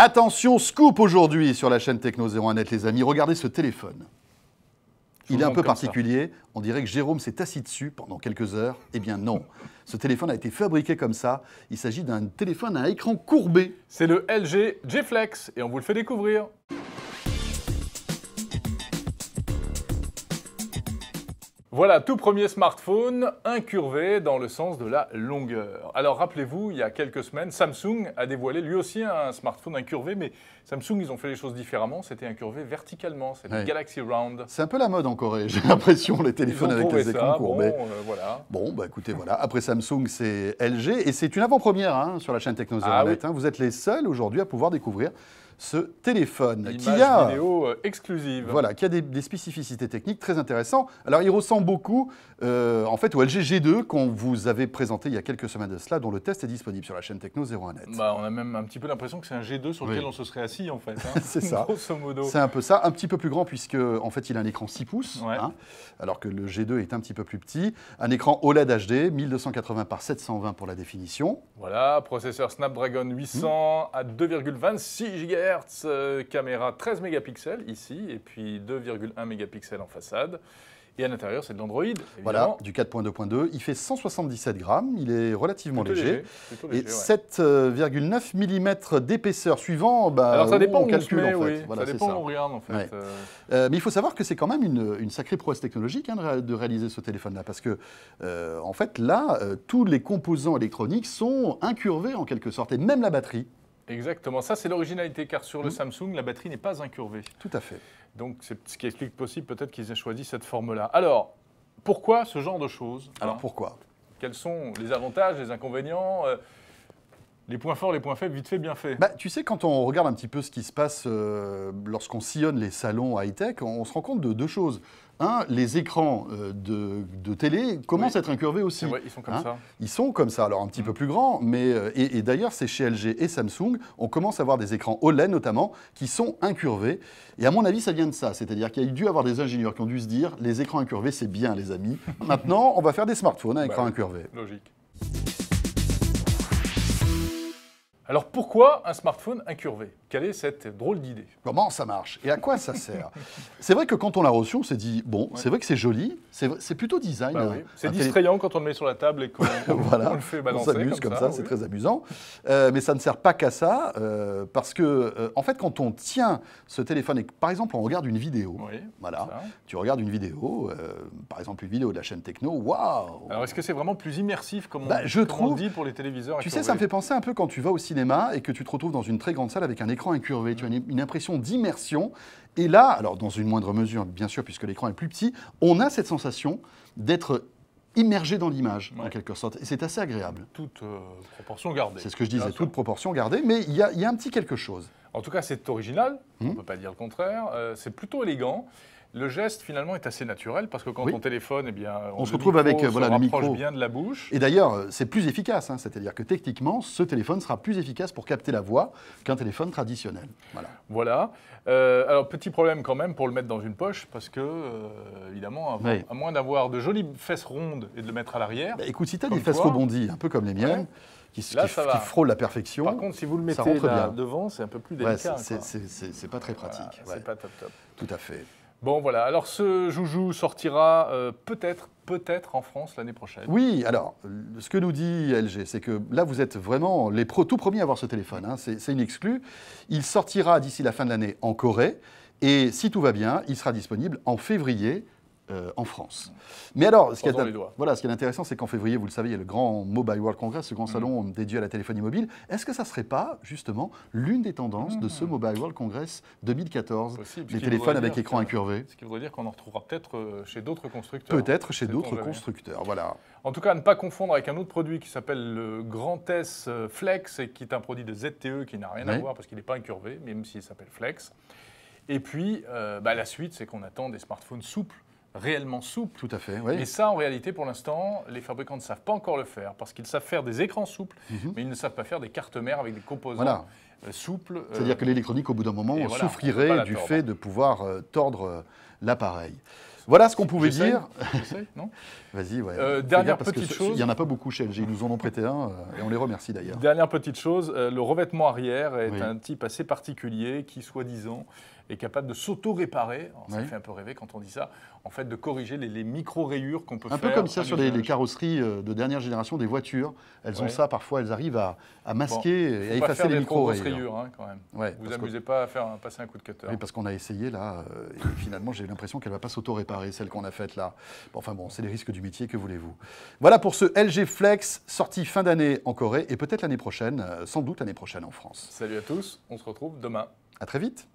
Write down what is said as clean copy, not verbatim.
Attention, scoop aujourd'hui sur la chaîne Techno 01net, les amis. Regardez ce téléphone. Il est un peu particulier. On dirait que Jérôme s'est assis dessus pendant quelques heures. Eh bien non. Ce téléphone a été fabriqué comme ça. Il s'agit d'un téléphone à écran courbé. C'est le LG G Flex et on vous le fait découvrir. Voilà, tout premier smartphone incurvé dans le sens de la longueur. Alors rappelez-vous, il y a quelques semaines, Samsung a dévoilé lui aussi un smartphone incurvé, mais Samsung, ils ont fait les choses différemment, c'était incurvé verticalement, c'est le Galaxy Round. C'est un peu la mode en Corée, j'ai l'impression, les téléphones avec les écrans courbés. Bon, voilà. Bon, bah écoutez, voilà. Après Samsung, c'est LG, et c'est une avant-première sur la chaîne Techno 01net. Vous êtes les seuls aujourd'hui à pouvoir découvrir ce téléphone qui a vidéo exclusive. Voilà, qui a des spécificités techniques très intéressantes. Alors, il ressemble beaucoup en fait au LG G2 qu'on vous avait présenté il y a quelques semaines de cela, dont le test est disponible sur la chaîne Techno 01net. Bah, on a même un petit peu l'impression que c'est un G2 sur lequel on se serait assis en fait. C'est ça. Grosso modo. C'est un peu ça, un petit peu plus grand puisque en fait il a un écran 6 pouces, alors que le G2 est un petit peu plus petit. Un écran OLED HD, 1280 par 720 pour la définition. Voilà, processeur Snapdragon 800 à 2,26 GHz, caméra 13 mégapixels ici, et puis 2,1 mégapixels en façade. Et à l'intérieur, c'est de l'Android, évidemment. Voilà, du 4.2.2. Il fait 177 grammes, il est relativement léger. Et 7,9 mm d'épaisseur, suivant alors ça dépend où on calcule en fait. Oui. Voilà, ça dépend où on regarde en fait. Mais il faut savoir que c'est quand même une sacrée prouesse technologique de réaliser ce téléphone-là. Parce que, en fait, là, tous les composants électroniques sont incurvés en quelque sorte, et même la batterie. Exactement, ça c'est l'originalité, car sur le Samsung, la batterie n'est pas incurvée. Tout à fait. Donc c'est ce qui explique possible peut-être qu'ils aient choisi cette forme-là. Alors, pourquoi ce genre de choses? Alors pourquoi? Quels sont les avantages, les inconvénients, les points forts, les points faibles, vite fait, bien fait? Tu sais, quand on regarde un petit peu ce qui se passe lorsqu'on sillonne les salons high-tech, on se rend compte de deux choses. Un, les écrans de télé commencent à être incurvés aussi. Ouais, ils sont comme ça. Ils sont comme ça, alors un petit peu plus grands, mais et d'ailleurs, c'est chez LG et Samsung, on commence à avoir des écrans OLED notamment, qui sont incurvés. Et à mon avis, ça vient de ça. C'est-à-dire qu'il y a dû avoir des ingénieurs qui ont dû se dire, les écrans incurvés, c'est bien, les amis. Maintenant, on va faire des smartphones à écran incurvé. Logique. Alors pourquoi un smartphone incurvé? Quelle est cette drôle d'idée? Comment ça marche? Et à quoi ça sert? C'est vrai que quand on l'a reçu, on s'est dit, bon, c'est vrai que c'est joli, c'est plutôt design. C'est distrayant quand on le met sur la table et qu'on voilà, le fait balancer. On s'amuse comme ça, c'est très amusant. Mais ça ne sert pas qu'à ça, parce que, en fait, quand on tient ce téléphone et que, par exemple, on regarde une vidéo, tu regardes une vidéo, par exemple une vidéo de la chaîne Techno, waouh! Alors est-ce que c'est vraiment plus immersif, comme on dit pour les téléviseurs? Tu sais, ça me fait penser un peu quand tu vas au cinéma et que tu te retrouves dans une très grande salle avec un écran incurvé. Tu as une impression d'immersion. Et là, alors dans une moindre mesure, bien sûr, puisque l'écran est plus petit, on a cette sensation d'être immergé dans l'image, en quelque sorte. Et c'est assez agréable. Toute proportion gardée. C'est ce que je disais, toute proportion gardée. Mais il y a un petit quelque chose. En tout cas, c'est original. On ne peut pas dire le contraire. C'est plutôt élégant. Le geste, finalement, est assez naturel, parce que quand on téléphone, eh bien, on se retrouve avec le micro bien de la bouche. Et d'ailleurs, c'est plus efficace. C'est-à-dire que techniquement, ce téléphone sera plus efficace pour capter la voix qu'un téléphone traditionnel. Voilà. Alors, petit problème quand même pour le mettre dans une poche, parce que, évidemment, à moins d'avoir de jolies fesses rondes et de le mettre à l'arrière... écoute, si tu as des fesses rebondies, un peu comme les miennes, qui frôlent la perfection, par contre, si vous le mettez là devant, c'est un peu plus délicat. C'est pas très pratique. Voilà, c'est pas top. Tout à fait. Bon, voilà. Alors, ce joujou sortira peut-être en France l'année prochaine. Oui, alors, ce que nous dit LG, c'est que là, vous êtes vraiment les tout premiers à avoir ce téléphone. C'est une exclue. Il sortira d'ici la fin de l'année en Corée. Et si tout va bien, il sera disponible en février en France. Mais alors, ce qui est intéressant, c'est qu'en février, vous le savez, il y a le grand Mobile World Congress, ce grand salon dédié à la téléphonie mobile. Est-ce que ça ne serait pas, justement, l'une des tendances de ce Mobile World Congress 2014, les téléphones avec écran incurvé? Ce qui voudrait dire qu'on en retrouvera peut-être chez d'autres constructeurs. Peut-être chez d'autres constructeurs, voilà. En tout cas, à ne pas confondre avec un autre produit qui s'appelle le Grand S Flex, et qui est un produit de ZTE qui n'a rien à voir, parce qu'il n'est pas incurvé, même s'il s'appelle Flex. Et puis, la suite, c'est qu'on attend des smartphones souples, réellement souple. Tout à fait, oui. Mais ça, en réalité, pour l'instant, les fabricants ne savent pas encore le faire, parce qu'ils savent faire des écrans souples, mais ils ne savent pas faire des cartes mères avec des composants souple. C'est-à-dire que l'électronique, au bout d'un moment, et voilà, on peut pas souffrirait la du tordre. fait de pouvoir tordre l'appareil. Voilà ce qu'on pouvait J'essaye. dire. J'essaye, non? Vas-y, ouais. Dernière Fais gaffe, parce petite que chose. Il n'y en a pas beaucoup chez LG. Ils nous en ont prêté un et on les remercie d'ailleurs. Dernière petite chose, le revêtement arrière est Oui. un type assez particulier qui, soi-disant, est capable de s'auto-réparer. Alors, ça Oui. fait un peu rêver quand on dit ça. En fait, de corriger les micro-rayures qu'on peut Un faire. peu comme ça à sur l'usage. les carrosseries de dernière génération des voitures. Elles ont Ouais. ça, parfois elles arrivent à masquer et à Faut pas effacer faire les des trop grosses micro-rayures. rayures, hein, quand même. Ouais, Vous parce que- amusez pas à passer un coup de cutter. Oui, parce qu'on a essayé là, et finalement j'ai l'impression qu'elle ne va pas s'auto-réparer, celle qu'on a faite là. Bon, enfin bon, c'est les risques du métier, que voulez-vous. Voilà pour ce LG Flex, sorti fin d'année en Corée, et peut-être l'année prochaine, sans doute l'année prochaine en France. Salut à tous, on se retrouve demain. À très vite.